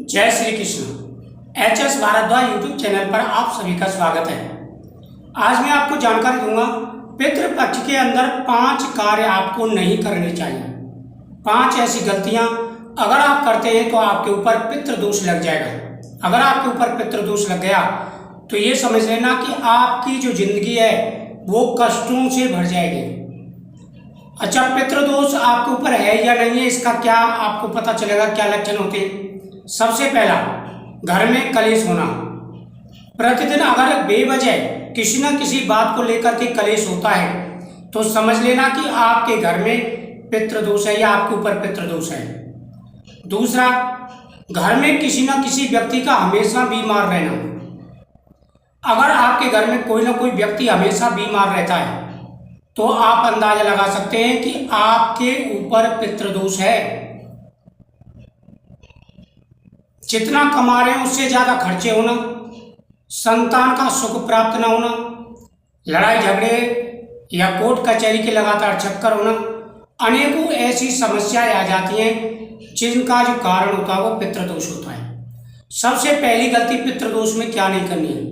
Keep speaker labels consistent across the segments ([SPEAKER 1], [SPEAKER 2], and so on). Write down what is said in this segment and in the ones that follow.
[SPEAKER 1] जय Shri Krishna. H S. Bharadwaj YouTube channel पर आप सभी का स्वागत है। आज मैं आपको जानकारी दूंगा पितृपक्ष के अंदर 5 कार्य आपको नहीं करने चाहिए। 5 ऐसी गलतियां अगर आप करते हैं तो आपके ऊपर पितृदोष लग जाएगा। अगर आपके ऊपर पितृदोष लग गया तो ये समझ लेना कि आपकी जो जिंदगी है वो कष्टों से भर जाएगी। अच्छा, पितृदोष आपके ऊपर है या नहीं है, इसका क्या आपको पता चलेगा, क्या लक्षण होते हैं। सबसे पहला, घर में कलेश होना। प्रतिदिन अगर बेवजह किसी न किसी बात को लेकर के कलेश होता है तो समझ लेना कि आपके घर में पितृदोष है या आपके ऊपर पितृदोष है। दूसरा, घर में किसी न किसी व्यक्ति का हमेशा बीमार रहना। अगर आपके घर में कोई ना कोई व्यक्ति हमेशा बीमार रहता है तो आप अंदाजा लगा सकते हैं कि आपके ऊपर पितृदोष है। जितना कमा रहे हैं उससे ज्यादा खर्चे होना, संतान का सुख प्राप्त न होना, लड़ाई झगड़े या कोर्ट कचहरी के लगातार चक्कर होना, अनेकों ऐसी समस्याएं आ जाती हैं जिनका जो कारण होता है वो पितृदोष होता है। सबसे पहली गलती पितृदोष में क्या नहीं करनी है,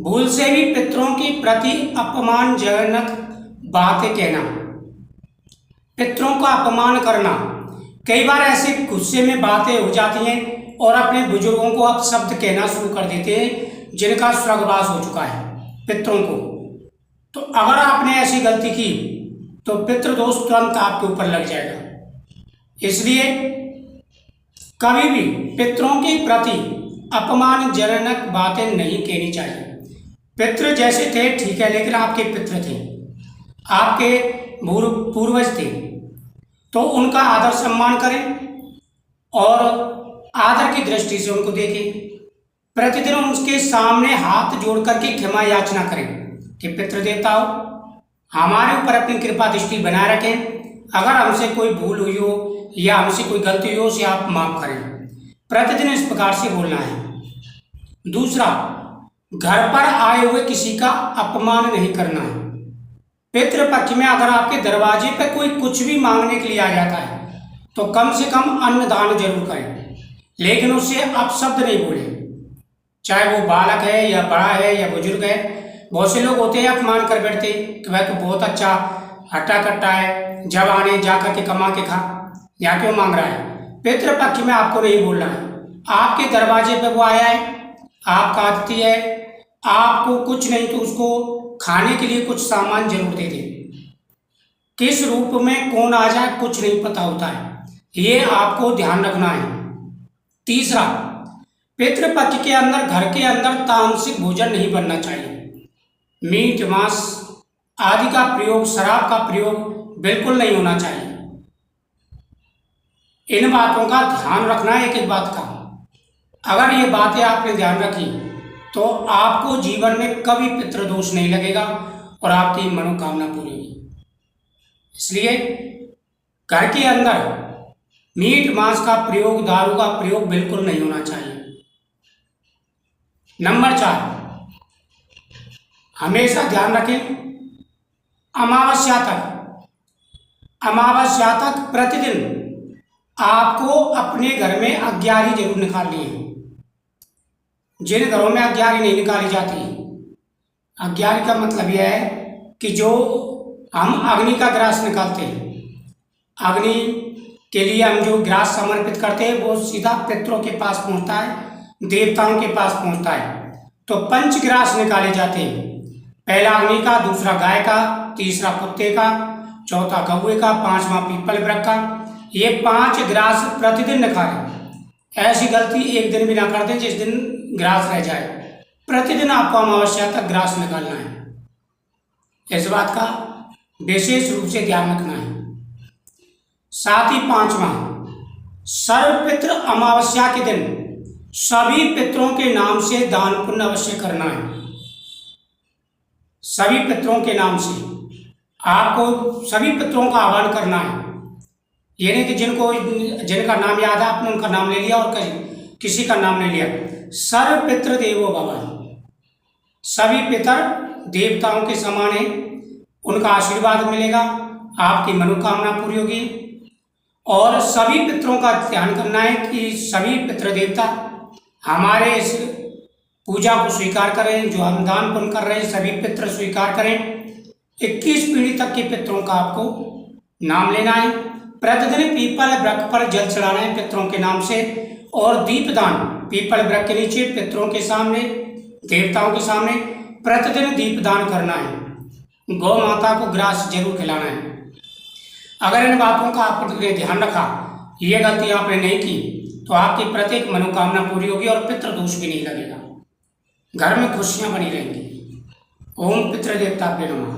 [SPEAKER 1] भूल से भी पितरों के प्रति अपमानजनक बातें कहना, पितरों का अपमान करना। कई बार ऐसे गुस्से में बातें हो जाती हैं और अपने बुजुर्गों को अपशब्द कहना शुरू कर देते हैं जिनका स्वर्गवास हो चुका है पितरों को। तो अगर आपने ऐसी गलती की तो पितृदोष तुरंत आपके ऊपर लग जाएगा। इसलिए कभी भी पितरों के प्रति अपमानजनक बातें नहीं कहनी चाहिए। पितृ जैसे थे ठीक है, लेकिन आपके पितृ थे, आपके पूर्वज थे, तो उनका आदर सम्मान करें और आदर की दृष्टि से उनको देखें। प्रतिदिन उनके सामने हाथ जोड़ करके क्षमा याचना करें कि पितृ देवताओं हमारे ऊपर अपनी कृपा दृष्टि बनाए रखें, अगर हमसे कोई भूल हुई हो या हमसे कोई गलती हुई हो उसे आप माफ करें। प्रतिदिन इस प्रकार से बोलना है। दूसरा, घर पर आए हुए किसी का अपमान नहीं करना है। पितृपक्ष में अगर आपके दरवाजे पर कोई कुछ भी मांगने के लिए आ जाता है तो कम से कम अन्नदान जरूर करें, लेकिन उससे अपशब्द नहीं बोले, चाहे वो बालक है या बड़ा है या बुजुर्ग है। बहुत से लोग होते हैं अपमान कर बैठते कि वह तो बहुत अच्छा हट्टा कट्टा है, जब आने जा करके कमा के खा, यहाँ क्यों मांग रहा है। पितृपक्ष में आपको नहीं बोलना है। आपके दरवाजे पे वो आया है, आपका अतिथि है, आपको कुछ नहीं तो उसको खाने के लिए कुछ सामान जरूर दे दें। किस रूप में कौन आ जाए कुछ नहीं पता होता है, ये आपको ध्यान रखना है। तीसरा, पितृपक्ष के अंदर घर के अंदर तामसिक भोजन नहीं बनना चाहिए। मीट मांस आदि का प्रयोग, शराब का प्रयोग बिल्कुल नहीं होना चाहिए। इन बातों का ध्यान रखना है। एक बात का, अगर ये बातें आपने ध्यान रखी तो आपको जीवन में कभी पितृदोष नहीं लगेगा और आपकी मनोकामना पूरी होगी। इसलिए घर के अंदर मीट मांस का प्रयोग, दारू का प्रयोग बिल्कुल नहीं होना चाहिए। नंबर 4, हमेशा ध्यान रखें अमावस्या तक प्रतिदिन आपको अपने घर में अग्यारी जरूर निकालनी है। जिन घरों में अग्यारी नहीं निकाली जाती, अग्यारी का मतलब यह है कि जो हम अग्नि का ग्रास निकालते हैं, अग्नि के लिए हम जो ग्रास समर्पित करते हैं वो सीधा पितरों के पास पहुंचता है, देवताओं के पास पहुंचता है। तो 5 ग्रास निकाले जाते हैं, पहला अग्नि का, दूसरा गाय का, तीसरा कुत्ते का, चौथा कौवे का, 5वां पीपल वृक्ष का। ये 5 ग्रास प्रतिदिन निकालें। ऐसी गलती एक दिन भी ना कर दें जिस दिन ग्रास रह जाए। प्रतिदिन आपको अमावस्या तक ग्रास निकालना है। इस बात का विशेष रूप से ध्यान रखना है। साथ ही 5वां, सर्वपितृ अमावस्या के दिन सभी पितरों के नाम से दान पुण्य अवश्य करना है। सभी पितरों के नाम से आपको सभी पितरों का आह्वान करना है। ये नहीं कि जिनका नाम याद है आपने उनका नाम ले लिया और किसी का नाम नहीं लिया। सर्व पितृ देवो भव, सभी पितर देवताओं के समान है, उनका आशीर्वाद मिलेगा, आपकी मनोकामना पूरी होगी और सभी पितरों का ध्यान करना है कि सभी पितृ देवता हमारे इस पूजा को स्वीकार करें। जो हम दान पुण्य कर रहे हैं सभी पितृ स्वीकार करें। 21 पीढ़ी तक के पितरों का आपको नाम लेना है। प्रतिदिन पीपल वृक्ष पर जल चढ़ाना है पितरों के नाम से, और दीपदान पीपल वृक्ष के नीचे पितरों के सामने, देवताओं के सामने प्रतिदिन दीपदान करना है। गौ माता को ग्रास जरूर खिलाना है। अगर इन बातों का आपने ध्यान रखा, ये गलती आपने नहीं की, तो आपकी प्रत्येक मनोकामना पूरी होगी और पितृ दोष भी नहीं लगेगा। घर में खुशियां बनी रहेंगी। ओम पितृ देवता नमः।